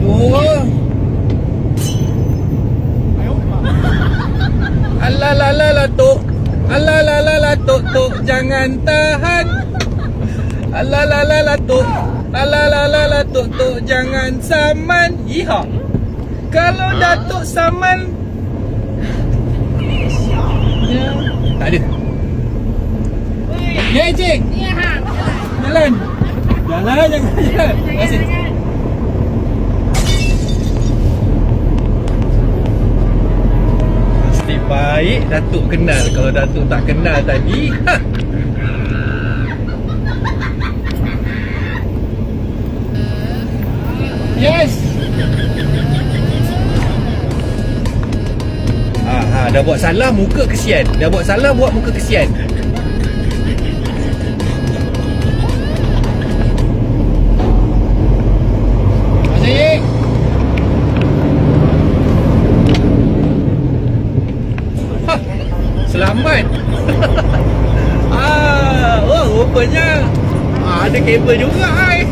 Oh. Alah tok. Alah tok jangan tahan. Alah tok. Alah tok jangan saman. Iha. Kalau Datuk saman ya, tak ada. Ya, Encik. Ya, hang. Jalan. Jalan. Terima kasih. Mesti baik Datuk kenal. Kalau Datuk tak kenal tadi, ha. Yes. Dah buat salah muka kesian. Dah buat salah buat muka kesian. Asyik. Ha, selamat. Oh rupanya ada kabel juga ai.